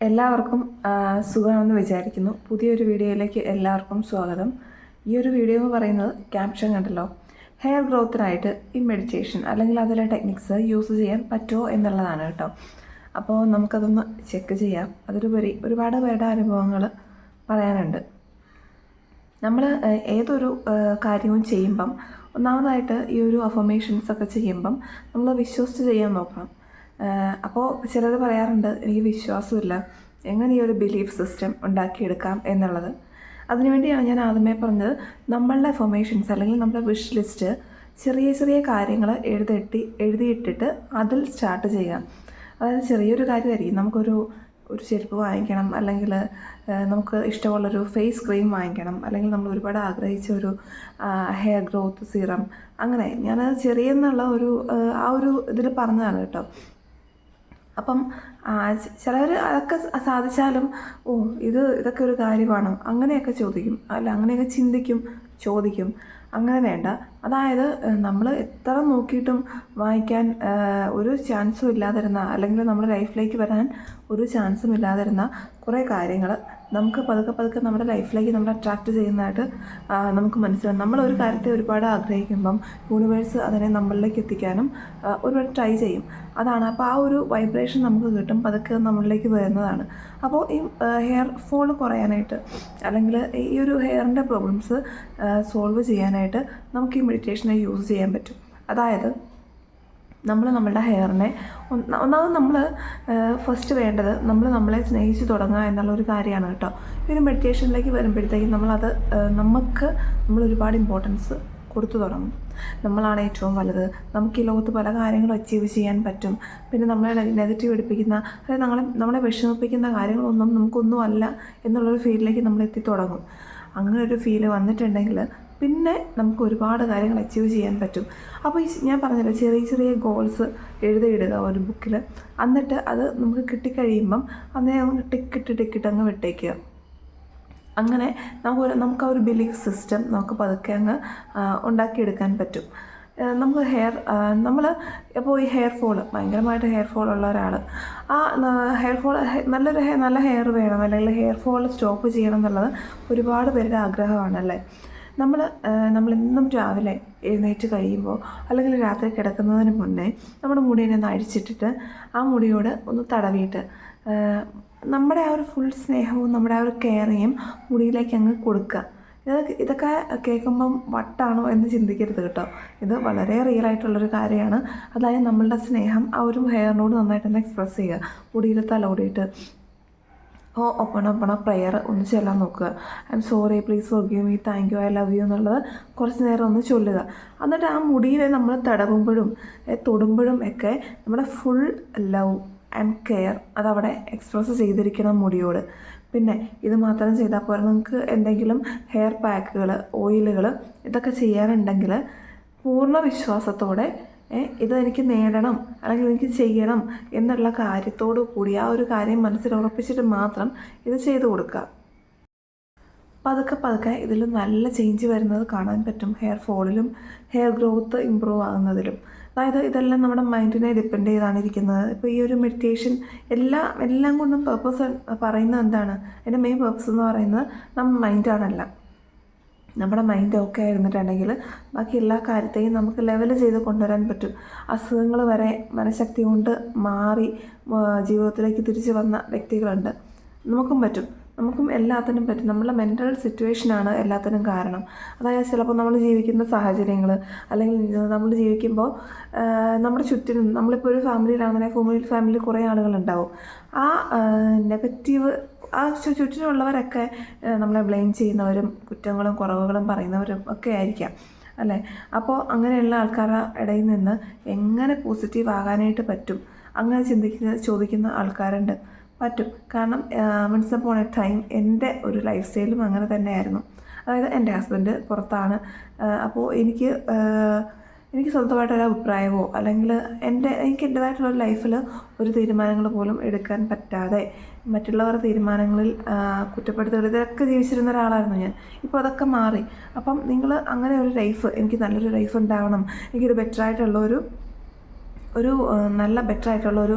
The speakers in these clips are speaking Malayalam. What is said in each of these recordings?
എല്ലാവർക്കും സുഖമാണെന്ന് വിചാരിക്കുന്നു. പുതിയൊരു വീഡിയോയിലേക്ക് എല്ലാവർക്കും സ്വാഗതം. ഈ ഒരു വീഡിയോ എന്ന് പറയുന്നത് ക്യാപ്ഷൻ കണ്ടല്ലോ, ഹെയർ ഗ്രോത്തിനായിട്ട് ഈ മെഡിറ്റേഷൻ അല്ലെങ്കിൽ അതിലെ ടെക്നിക്സ് യൂസ് ചെയ്യാൻ പറ്റുമോ എന്നുള്ളതാണ് കേട്ടോ. അപ്പോൾ നമുക്കതൊന്ന് ചെക്ക് ചെയ്യാം. അതിലുപരി ഒരുപാട് പേരുടെ അനുഭവങ്ങൾ പറയാനുണ്ട്. നമ്മൾ ഏതൊരു കാര്യവും ചെയ്യുമ്പം ഒന്നാമതായിട്ട് ഈ ഒരു അഫർമേഷൻസ് ഒക്കെ ചെയ്യുമ്പം നമ്മൾ വിശ്വസിച്ച് ചെയ്യാൻ നോക്കണം. അപ്പോൾ ചിലർ പറയാറുണ്ട്, എനിക്ക് വിശ്വാസമില്ല, എങ്ങനെ ഈ ഒരു ബിലീഫ് സിസ്റ്റം ഉണ്ടാക്കിയെടുക്കാം എന്നുള്ളത്. അതിനുവേണ്ടിയാണ് ഞാൻ ആദ്യമേ പറഞ്ഞത്, നമ്മളുടെ അഫർമേഷൻസ് അല്ലെങ്കിൽ നമ്മുടെ വിഷ് ലിസ്റ്റ് ചെറിയ ചെറിയ കാര്യങ്ങൾ എഴുതിയിട്ടിട്ട് അതിൽ സ്റ്റാർട്ട് ചെയ്യുക. അതായത് ചെറിയൊരു കാര്യമായിരിക്കും, നമുക്കൊരു ചെരുപ്പ് വാങ്ങിക്കണം, അല്ലെങ്കിൽ നമുക്ക് ഇഷ്ടമുള്ളൊരു ഫേസ് ക്രീം വാങ്ങിക്കണം, അല്ലെങ്കിൽ നമ്മൾ ഒരുപാട് ആഗ്രഹിച്ച ഒരു ഹെയർ ഗ്രോത്ത് സീറം, അങ്ങനെ ഞാനത് ചെറിയെന്നുള്ള ആ ഒരു ഇതിൽ പറഞ്ഞതാണ് കേട്ടോ. അപ്പം ചിലർ അതൊക്കെ സാധിച്ചാലും ഇതൊക്കെ ഒരു കാര്യമാണോ അങ്ങനെയൊക്കെ ചോദിക്കും, അല്ല അങ്ങനെയൊക്കെ ചോദിക്കും. അങ്ങനെ വേണ്ട. അതായത് നമ്മൾ എത്ര നോക്കിയിട്ടും വാങ്ങിക്കാൻ ഒരു ചാൻസും ഇല്ലാതിരുന്ന, അല്ലെങ്കിൽ നമ്മുടെ ലൈഫിലേക്ക് വരാൻ ഒരു ചാൻസും ഇല്ലാതിരുന്ന കുറേ കാര്യങ്ങൾ നമുക്ക് പതുക്കെ നമ്മുടെ ലൈഫിലേക്ക് നമ്മൾ അട്രാക്റ്റ് ചെയ്യുന്നതായിട്ട് നമുക്ക് മനസ്സിലാവും. നമ്മളൊരു കാര്യത്തെ ഒരുപാട് ആഗ്രഹിക്കുമ്പം യൂണിവേഴ്സ് അതിനെ നമ്മളിലേക്ക് എത്തിക്കാനും ഒരുപാട് ട്രൈ ചെയ്യും. അതാണ്. അപ്പോൾ ആ ഒരു വൈബ്രേഷൻ നമുക്ക് കിട്ടും, പതുക്കെ നമ്മളിലേക്ക് വരുന്നതാണ്. അപ്പോൾ ഈ ഹെയർ ഫോൾ കുറയാനായിട്ട്, അല്ലെങ്കിൽ ഈ ഒരു ഹെയറിൻ്റെ പ്രോബ്ലംസ് സോൾവ് ചെയ്യാനായിട്ട് നമുക്ക് ഈ മെഡിറ്റേഷനെ യൂസ് ചെയ്യാൻ പറ്റും. അതായത് നമ്മളുടെ ഹെയറിനെ ഒന്നാമത് നമ്മൾ ഫസ്റ്റ് വേണ്ടത് നമ്മളെ സ്നേഹിച്ച് തുടങ്ങുക എന്നുള്ളൊരു കാര്യമാണ് കേട്ടോ. ഈ ഒരു മെഡിറ്റേഷനിലേക്ക് വരുമ്പോഴത്തേക്കും നമ്മൾ ഒരുപാട് ഇമ്പോർട്ടൻസ് കൊടുത്തു തുടങ്ങും. നമ്മളാണ് ഏറ്റവും വലുത്, നമുക്ക് ഈ ലോകത്ത് പല കാര്യങ്ങളും അച്ചീവ് ചെയ്യാൻ പറ്റും. പിന്നെ നമ്മളെ നെഗറ്റീവ് എടുപ്പിക്കുന്ന, അതായത് നമ്മളെ വിഷമിപ്പിക്കുന്ന കാര്യങ്ങളൊന്നും നമുക്കൊന്നും അല്ല എന്നുള്ളൊരു ഫീലിലേക്ക് നമ്മൾ എത്തിത്തുടങ്ങും. അങ്ങനെ ഒരു ഫീല് വന്നിട്ടുണ്ടെങ്കിൽ പിന്നെ നമുക്ക് ഒരുപാട് കാര്യങ്ങൾ അച്ചീവ് ചെയ്യാൻ പറ്റും. അപ്പോൾ ഞാൻ പറഞ്ഞല്ലോ, ചെറിയ ചെറിയ ഗോൾസ് എഴുതിയിടുക ഒരു ബുക്കിൽ. എന്നിട്ട് അത് നമുക്ക് കിട്ടിക്കഴിയുമ്പം അന്നേ ടിക്കിട്ട് അങ്ങ് വിട്ടേക്കുക. അങ്ങനെ നമുക്ക് ആ ഒരു ബിലീഫ് സിസ്റ്റം നമുക്ക് പതുക്കെ അങ്ങ് ഉണ്ടാക്കിയെടുക്കാൻ പറ്റും. നമുക്ക് ഇപ്പോൾ ഈ ഹെയർ ഫോൾ, ഭയങ്കരമായിട്ട് ഹെയർ ഫോൾ ഉള്ള ഒരാൾ, ആ ഹെയർ ഫോൾ നല്ല ഹെയർ വേണം, അല്ലെങ്കിൽ ഹെയർ ഫോൾ സ്റ്റോപ്പ് ചെയ്യണം എന്നുള്ളത് ഒരുപാട് പേരുടെ ആഗ്രഹമാണല്ലേ. നമ്മളെന്നും രാവിലെ എഴുന്നേറ്റ് കഴിയുമ്പോൾ, അല്ലെങ്കിൽ രാത്രി കിടക്കുന്നതിന് മുന്നേ നമ്മുടെ മുടിയെ ഒന്ന് അഴിച്ചിട്ടിട്ട് ആ മുടിയോട് ഒന്ന് തടവിയിട്ട് നമ്മുടെ ആ ഒരു ഫുൾ സ്നേഹവും നമ്മുടെ ആ ഒരു കെയറിങ്ങും മുടിയിലേക്ക് അങ്ങ് കൊടുക്കുക. ഇതൊക്കെ കേൾക്കുമ്പം വട്ടാണോ എന്ന് ചിന്തിക്കരുത് കേട്ടോ. ഇത് വളരെ റിയൽ ആയിട്ടുള്ളൊരു കാര്യമാണ്. അതായത് നമ്മളുടെ സ്നേഹം ആ ഒരു ഹെയറിനോട് നന്നായിട്ട് തന്നെ എക്സ്പ്രസ് ചെയ്യുക. മുടിയിൽ തലോടിയിട്ട് ഒപ്പണ പ്രയർ ഒന്ന് ചൊല്ലാൻ നോക്കുക. I am sorry, please forgive me, thank you, I love you എന്നുള്ളത് കുറച്ച് നേരം ഒന്ന് ചൊല്ലുക. എന്നിട്ട് ആ മുടിയിൽ നമ്മൾ തടവുമ്പോഴും തൊടുമ്പോഴും ഒക്കെ നമ്മുടെ ഫുൾ ലവ് ആൻഡ് കെയർ അതവിടെ എക്സ്പ്രസ് ചെയ്തിരിക്കണം മുടിയോട്. പിന്നെ ഇത് മാത്രം ചെയ്താൽ പോരാ, നിങ്ങൾക്ക് എന്തെങ്കിലും ഹെയർ പാക്കുകൾ, ഓയിലുകൾ ഇതൊക്കെ ചെയ്യാനുണ്ടെങ്കിൽ പൂർണ്ണ വിശ്വാസത്തോടെ ഇത് എനിക്ക് നേടണം, അല്ലെങ്കിൽ എനിക്ക് ചെയ്യണം എന്നുള്ള കാര്യത്തോടു കൂടി ആ ഒരു കാര്യം മനസ്സിൽ ഉറപ്പിച്ചിട്ട് മാത്രം ഇത് ചെയ്തു കൊടുക്കുക. പതുക്കെ ഇതിൽ നല്ല ചേഞ്ച് വരുന്നത് കാണാൻ പറ്റും. ഹെയർ ഫോളിലും ഹെയർ ഗ്രോത്ത് ഇമ്പ്രൂവ് ആകുന്നതിലും. അതായത് ഇതെല്ലാം നമ്മുടെ മൈൻഡിനെ ഡിപ്പെൻഡ് ചെയ്താണ് ഇരിക്കുന്നത്. ഇപ്പോൾ ഈ ഒരു മെഡിറ്റേഷൻ എല്ലാം കൊണ്ടും പേർപ്പസ് പറയുന്നത് എന്താണ്? അതിൻ്റെ മെയിൻ പേർപ്പസ് എന്ന് പറയുന്നത് നമ്മുടെ മൈൻഡാണല്ല. നമ്മുടെ മൈൻഡ് ഓക്കെ ആയിരുന്നിട്ടുണ്ടെങ്കിൽ ബാക്കി എല്ലാ കാര്യത്തെയും നമുക്ക് ലെവൽ ചെയ്ത് കൊണ്ടുവരാൻ പറ്റും. അസുഖങ്ങൾ വരെ മനഃശക്തി കൊണ്ട് മാറി ജീവിതത്തിലേക്ക് തിരിച്ചു വന്ന വ്യക്തികളുണ്ട്. നമുക്കും എല്ലാത്തിനും പറ്റും. നമ്മളെ മെൻ്റൽ സിറ്റുവേഷനാണ് എല്ലാത്തിനും കാരണം. അതായത് ചിലപ്പോൾ നമ്മൾ ജീവിക്കുന്ന സാഹചര്യങ്ങൾ, അല്ലെങ്കിൽ നമ്മൾ ജീവിക്കുമ്പോൾ നമ്മുടെ ചുറ്റിനും, നമ്മളിപ്പോൾ ഒരു ഫാമിലിയിലാണെങ്കിൽ ഫാമിലി കുറേ ആളുകളുണ്ടാവും. ആ നെഗറ്റീവ്, ആ ചുറ്റിനുള്ളവരൊക്കെ നമ്മളെ ബ്ലെയിം ചെയ്യുന്നവരും കുറ്റങ്ങളും കുറവുകളും പറയുന്നവരും ഒക്കെ ആയിരിക്കാം അല്ലേ. അപ്പോൾ അങ്ങനെയുള്ള ആൾക്കാരുടെ ഇടയിൽ നിന്ന് എങ്ങനെ പോസിറ്റീവ് ആകാനായിട്ട് പറ്റും, അങ്ങനെ ചോദിക്കുന്ന ആൾക്കാരുണ്ട്. പറ്റും. കാരണം വൺസ് അപ്പോൺ എ ടൈം എൻ്റെ ഒരു ലൈഫ് സ്റ്റൈലും അങ്ങനെ തന്നെയായിരുന്നു. അതായത് എൻ്റെ ഹസ്ബൻഡ് പുറത്താണ്. അപ്പോൾ എനിക്ക് സ്വന്തമായിട്ടൊരു അഭിപ്രായമോ, അല്ലെങ്കിൽ എനിക്ക് എൻ്റേതായിട്ടുള്ളൊരു ലൈഫിൽ ഒരു തീരുമാനങ്ങൾ പോലും എടുക്കാൻ പറ്റാതെ മറ്റുള്ളവരുടെ തീരുമാനങ്ങളിൽ കുറ്റപ്പെടുത്തുകൾ ഇതൊക്കെ ജീവിച്ചിരുന്ന ഒരാളായിരുന്നു ഞാൻ. ഇപ്പോൾ അതൊക്കെ മാറി. അപ്പം നിങ്ങൾ അങ്ങനെ ഒരു ലൈഫ്, എനിക്ക് നല്ലൊരു ലൈഫ് ഉണ്ടാവണം, എനിക്കൊരു ബെറ്ററായിട്ടുള്ള ഒരു നല്ല ബെറ്റർ ആയിട്ടുള്ള ഒരു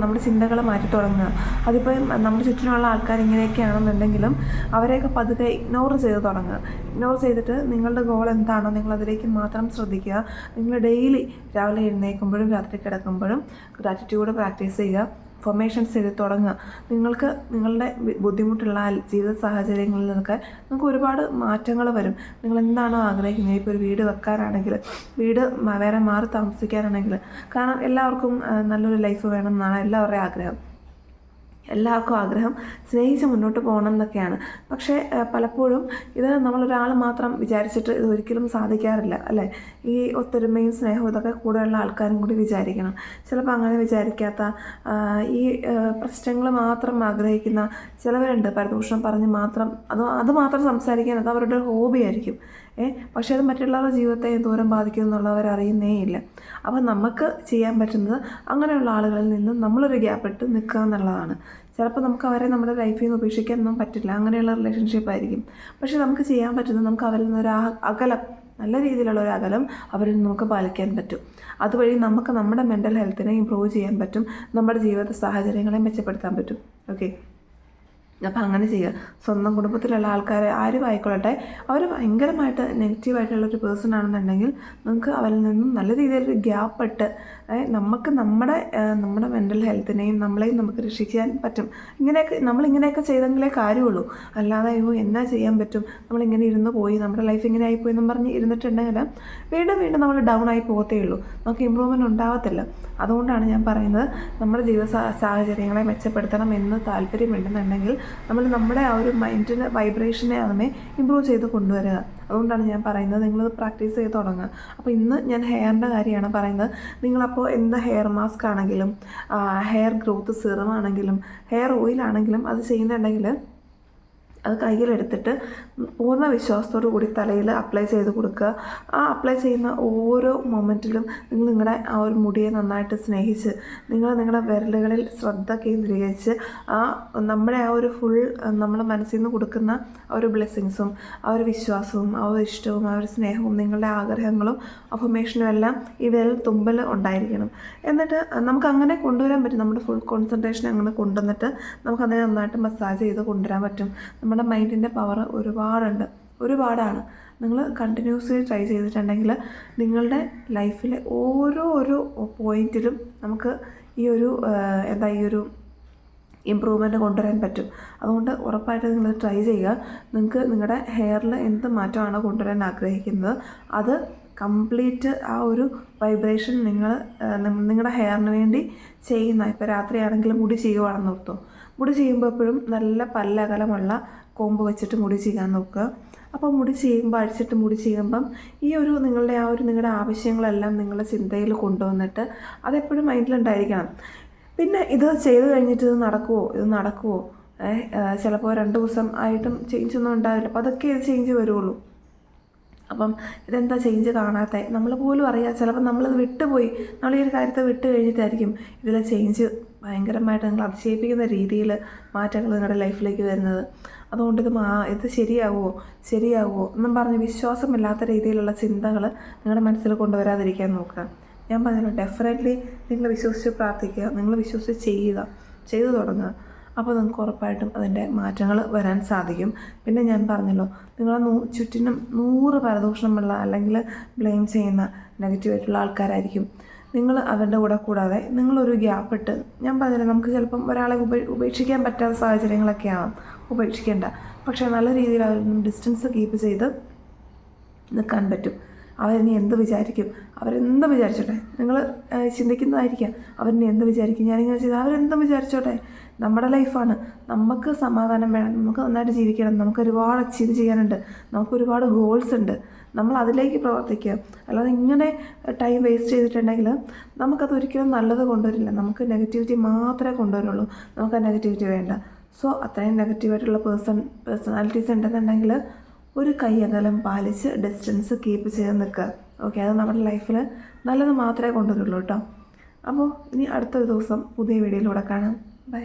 നമ്മുടെ ചിന്തകൾ മാറ്റി തുടങ്ങുക. അതിപ്പം നമ്മുടെ ചുറ്റിനുള്ള ആൾക്കാർ ഇങ്ങനെയൊക്കെയാണെന്നുണ്ടെങ്കിലും അവരെയൊക്കെ പതുക്കെ ഇഗ്നോർ ചെയ്ത് തുടങ്ങുക. ഇഗ്നോർ ചെയ്തിട്ട് നിങ്ങളുടെ ഗോൾ എന്താണോ നിങ്ങളതിലേക്ക് മാത്രം ശ്രദ്ധിക്കുക. നിങ്ങൾ ഡെയിലി രാവിലെ എഴുന്നേൽക്കുമ്പോഴും രാത്രി കിടക്കുമ്പോഴും ഗ്രാറ്റിറ്റ്യൂഡ് പ്രാക്ടീസ് ചെയ്യുക. ഫോർമേഷൻസ് ചെയ്ത് തുടങ്ങുക. നിങ്ങൾക്ക് നിങ്ങളുടെ ബുദ്ധിമുട്ടുള്ള ജീവിത സാഹചര്യങ്ങളിൽ നിന്നൊക്കെ നിങ്ങൾക്ക് ഒരുപാട് മാറ്റങ്ങൾ വരും. നിങ്ങൾ എന്താണോ ആഗ്രഹിക്കുന്നത്, ഇപ്പോൾ ഒരു വീട് വെക്കാനാണെങ്കിൽ, വീട് വേറെ മാറി താമസിക്കാനാണെങ്കിൽ, കാരണം എല്ലാവർക്കും നല്ലൊരു ലൈഫ് വേണമെന്നാണ് എല്ലാവരുടെയും ആഗ്രഹം. എല്ലാവർക്കും ആഗ്രഹം സ്നേഹിച്ച് മുന്നോട്ട് പോകണം എന്നൊക്കെയാണ്. പക്ഷേ പലപ്പോഴും ഇത് നമ്മളൊരാൾ മാത്രം വിചാരിച്ചിട്ട് ഇത് ഒരിക്കലും സാധിക്കാറില്ല, അല്ലേ? ഈ ഒത്തൊരുമയും സ്നേഹവും ഇതൊക്കെ കൂടെയുള്ള ആൾക്കാരും കൂടി വിചാരിക്കണം. ചിലപ്പോൾ അങ്ങനെ വിചാരിക്കാത്ത ഈ പ്രശ്നങ്ങൾ മാത്രം ആഗ്രഹിക്കുന്ന ചിലവരുണ്ട്. പരദൂഷണം പറഞ്ഞ് മാത്രം അത് മാത്രം സംസാരിക്കാൻ അത് അവരുടെ ഹോബി ആയിരിക്കും. പക്ഷേ അത് മറ്റുള്ളവരുടെ ജീവിതത്തെ എന്തോരം ബാധിക്കും എന്നുള്ളവർ അറിയുന്നേ ഇല്ല. അപ്പം നമുക്ക് ചെയ്യാൻ പറ്റുന്നത് അങ്ങനെയുള്ള ആളുകളിൽ നിന്ന് നമ്മളൊരു ഗ്യാപ്പ് ഇട്ട് നിൽക്കുക എന്നുള്ളതാണ്. ചിലപ്പോൾ നമുക്ക് അവരെ നമ്മുടെ ലൈഫിൽ നിന്ന് ഉപേക്ഷിക്കാനൊന്നും പറ്റില്ല, അങ്ങനെയുള്ള റിലേഷൻഷിപ്പ് ആയിരിക്കും. പക്ഷേ നമുക്ക് ചെയ്യാൻ പറ്റുന്നത് നമുക്ക് അവരിൽ നിന്നൊരു അകലം, നല്ല രീതിയിലുള്ള ഒരു അകലം അവരിൽ നിന്ന് നമുക്ക് പാലിക്കാൻ പറ്റും. അതുവഴി നമുക്ക് നമ്മുടെ മെൻ്റൽ ഹെൽത്തിനെ ഇമ്പ്രൂവ് ചെയ്യാൻ പറ്റും, നമ്മുടെ ജീവിത സാഹചര്യങ്ങളെ മെച്ചപ്പെടുത്താൻ പറ്റും. ഓക്കെ, അപ്പോൾ അങ്ങനെ ചെയ്യുക. സ്വന്തം കുടുംബത്തിലുള്ള ആൾക്കാർ ആരും ആയിക്കൊള്ളട്ടെ, അവർ ഭയങ്കരമായിട്ട് നെഗറ്റീവായിട്ടുള്ളൊരു പേഴ്സൺ ആണെന്നുണ്ടെങ്കിൽ നിങ്ങൾക്ക് അവരിൽ നിന്നും നല്ല രീതിയിലൊരു ഗ്യാപ്പ് ഇട്ട് നമുക്ക് നമ്മുടെ മെൻ്റൽ ഹെൽത്തിനെയും നമ്മളെയും നമുക്ക് രക്ഷിക്കാൻ പറ്റും. നമ്മളിങ്ങനെയൊക്കെ ചെയ്തെങ്കിലേ കാര്യമുള്ളൂ. അല്ലാതെ എന്നാ ചെയ്യാൻ പറ്റും, നമ്മളിങ്ങനെ ഇരുന്ന് പോയി, നമ്മുടെ ലൈഫ് ഇങ്ങനെ ആയിപ്പോയി എന്നും പറഞ്ഞ് ഇരുന്നിട്ടുണ്ടെങ്കിൽ വീണ്ടും നമ്മൾ ഡൗൺ ആയി പോകത്തേ ഉള്ളൂ, നമുക്ക് ഇമ്പ്രൂവ്മെൻറ്റ് ഉണ്ടാകത്തില്ല. അതുകൊണ്ടാണ് ഞാൻ പറയുന്നത്, നമ്മുടെ ജീവിത സാഹചര്യങ്ങളെ മെച്ചപ്പെടുത്തണം എന്ന് താല്പര്യമുണ്ടെന്നുണ്ടെങ്കിൽ നമ്മൾ നമ്മുടെ ആ ഒരു മൈൻഡിൻ്റെ വൈബ്രേഷനെ അതിനെ ഇമ്പ്രൂവ് ചെയ്ത് കൊണ്ടുവരിക. അതുകൊണ്ടാണ് ഞാൻ പറയുന്നത് നിങ്ങളത് പ്രാക്ടീസ് ചെയ്ത് തുടങ്ങുക. അപ്പോൾ ഇന്ന് ഞാൻ ഹെയറിൻ്റെ കാര്യമാണ് പറയുന്നത്. നിങ്ങളപ്പോൾ എന്ത് ഹെയർ മാസ്ക് ആണെങ്കിലും ഹെയർ ഗ്രോത്ത് സിറം ആണെങ്കിലും ഹെയർ ഓയിലാണെങ്കിലും അത് ചെയ്യുന്നുണ്ടെങ്കിൽ അത് കയ്യിലെടുത്തിട്ട് പൂർണ്ണ വിശ്വാസത്തോടു കൂടി തലയിൽ അപ്ലൈ ചെയ്ത് കൊടുക്കുക. ആ അപ്ലൈ ചെയ്യുന്ന ഓരോ മൊമെൻറ്റിലും നിങ്ങൾ നിങ്ങളുടെ ആ ഒരു മുടിയെ നന്നായിട്ട് സ്നേഹിച്ച് നിങ്ങളുടെ വിരലുകളിൽ ശ്രദ്ധ കേന്ദ്രീകരിച്ച് നമ്മുടെ ആ ഒരു ഫുൾ നമ്മുടെ മനസ്സിൽ നിന്ന് കൊടുക്കുന്ന ആ ഒരു ബ്ലെസ്സിങ്സും ആ ഒരു വിശ്വാസവും ആ ഒരു ഇഷ്ടവും ആ ഒരു സ്നേഹവും നിങ്ങളുടെ ആഗ്രഹങ്ങളും അഫർമേഷനും എല്ലാം ഈ വിരൽ തുമ്പൽ ഉണ്ടായിരിക്കണം. എന്നിട്ട് നമുക്കങ്ങനെ കൊണ്ടുവരാൻ പറ്റും. നമ്മുടെ ഫുൾ കോൺസെൻട്രേഷൻ അങ്ങനെ കൊണ്ടുവന്നിട്ട് നമുക്കതിനെ നന്നായിട്ട് മസാജ് ചെയ്ത് കൊണ്ടുവരാൻ പറ്റും. നമ്മുടെ മൈൻഡിൻ്റെ പവർ ഒരുപാടാണ്. നിങ്ങൾ കണ്ടിന്യൂസ്ലി ട്രൈ ചെയ്തിട്ടുണ്ടെങ്കിൽ നിങ്ങളുടെ ലൈഫിലെ ഓരോ പോയിൻറ്റിലും നമുക്ക് ഈ ഒരു ഇമ്പ്രൂവ്മെൻറ്റ് കൊണ്ടുവരാൻ പറ്റും. അതുകൊണ്ട് ഉറപ്പായിട്ട് നിങ്ങൾ ട്രൈ ചെയ്യുക. നിങ്ങൾക്ക് നിങ്ങളുടെ ഹെയറിൽ എന്ത് മാറ്റമാണോ കൊണ്ടുവരാൻ ആഗ്രഹിക്കുന്നത് അത് കംപ്ലീറ്റ് ആ ഒരു വൈബ്രേഷൻ നിങ്ങളുടെ ഹെയറിന് വേണ്ടി ചെയ്യുന്ന, ഇപ്പോൾ രാത്രിയാണെങ്കിൽ മുടി ചെയ്യുകയാണെന്ന് ഓർത്തോ, മുടി ചെയ്യുമ്പോൾ എപ്പോഴും നല്ല പല്ലകലമുള്ള കോമ്പ് വെച്ചിട്ട് മുടി ചെയ്യാൻ നോക്കുക. അപ്പോൾ മുടി ചെയ്യുമ്പോൾ അഴിച്ചിട്ട് മുടി ചെയ്യുമ്പം ഈ ഒരു നിങ്ങളുടെ ആവശ്യങ്ങളെല്ലാം നിങ്ങളുടെ ചിന്തയിൽ കൊണ്ടുവന്നിട്ട് അതെപ്പോഴും മൈൻഡിലുണ്ടായിരിക്കണം. പിന്നെ ഇത് ചെയ്ത് കഴിഞ്ഞിട്ട് ഇത് നടക്കുമോ ചിലപ്പോൾ 2 ദിവസം ആയിട്ടും ചേഞ്ച് ഒന്നും ഉണ്ടാവില്ല. അപ്പോൾ അതൊക്കെ ഇത് ചേഞ്ച് വരുള്ളൂ. അപ്പം ഇതെന്താ ചേഞ്ച് കാണാത്ത നമ്മൾ പോലും അറിയാം. ചിലപ്പോൾ നമ്മളത് വിട്ടുപോയി, നമ്മൾ ഈ ഒരു കാര്യത്തെ വിട്ട് കഴിഞ്ഞിട്ടായിരിക്കും ഇതിലെ ചേഞ്ച് ഭയങ്കരമായിട്ട് നിങ്ങൾ അതിശയിപ്പിക്കുന്ന രീതിയിൽ മാറ്റങ്ങൾ നിങ്ങളുടെ ലൈഫിലേക്ക് വരുന്നത്. അതുകൊണ്ട് ഇത് ശരിയാവുമോ എന്നും പറഞ്ഞ് വിശ്വാസമില്ലാത്ത രീതിയിലുള്ള ചിന്തകൾ നിങ്ങളുടെ മനസ്സിൽ കൊണ്ടുവരാതിരിക്കാൻ നോക്കുക. ഞാൻ പറഞ്ഞല്ലോ, ഡെഫിനറ്റ്ലി നിങ്ങൾ വിശ്വസിച്ച് പ്രാർത്ഥിക്കുക, നിങ്ങൾ വിശ്വസിച്ച് ചെയ്തു തുടങ്ങുക. അപ്പോൾ നിങ്ങൾക്ക് ഉറപ്പായിട്ടും അതിൻ്റെ മാറ്റങ്ങൾ വരാൻ സാധിക്കും. പിന്നെ ഞാൻ പറഞ്ഞല്ലോ, നിങ്ങളെ ചുറ്റിനും 100 പരദൂഷണമുള്ള അല്ലെങ്കിൽ ബ്ലെയിം ചെയ്യുന്ന നെഗറ്റീവായിട്ടുള്ള ആൾക്കാരായിരിക്കും. നിങ്ങൾ അവരുടെ കൂടെ കൂടാതെ നിങ്ങളൊരു ഗ്യാപ്പ് ഇട്ട്, ഞാൻ പറഞ്ഞില്ല, നമുക്ക് ചിലപ്പം ഒരാളെ ഉപേക്ഷിക്കാൻ പറ്റാത്ത സാഹചര്യങ്ങളൊക്കെ ആവാം, ഉപേക്ഷിക്കേണ്ട. പക്ഷേ നല്ല രീതിയിൽ അവരിൽ നിന്നും ഡിസ്റ്റൻസ് കീപ്പ് ചെയ്ത് നിൽക്കാൻ പറ്റും. അവരിനി എന്ത് വിചാരിക്കും, അവരെന്ത് വിചാരിച്ചോട്ടെ, നിങ്ങൾ ചിന്തിക്കുന്നതായിരിക്കാം അവരിനി എന്ത് വിചാരിക്കും, ഞാനിങ്ങനെ ചെയ്താൽ അവരെന്തും വിചാരിച്ചോട്ടെ. നമ്മുടെ ലൈഫാണ്, നമുക്ക് സമാധാനം വേണം, നമുക്ക് നന്നായിട്ട് ജീവിക്കണം, നമുക്ക് ഒരുപാട് അച്ചീവ് ചെയ്യാനുണ്ട്, നമുക്ക് ഒരുപാട് ഗോൾസ് ഉണ്ട്. നമ്മൾ അതിലേക്ക് പ്രവർത്തിക്കുക. അല്ലാതെ ഇങ്ങനെ ടൈം വേസ്റ്റ് ചെയ്തിട്ടുണ്ടെങ്കിൽ നമുക്കത് ഒരിക്കലും നല്ലത് കൊണ്ടുവരില്ല. നമുക്ക് നെഗറ്റിവിറ്റി മാത്രമേ കൊണ്ടുവരുള്ളൂ, നമുക്ക് ആ നെഗറ്റിവിറ്റി വേണ്ട. സോ അത്രയും നെഗറ്റീവായിട്ടുള്ള പേഴ്സണാലിറ്റീസ് ഉണ്ടെന്നുണ്ടെങ്കിൽ ഒരു കൈയകലം പാലിച്ച് ഡിസ്റ്റൻസ് കീപ്പ് ചെയ്ത് നിൽക്കുക. ഓക്കെ, അത് നമ്മുടെ ലൈഫിൽ നല്ലത് മാത്രമേ കൊണ്ടുവരുള്ളൂ കേട്ടോ. അപ്പോൾ ഇനി അടുത്തൊരു ദിവസം പുതിയ വീഡിയോയിലൂടെ കാണാം. ബൈ.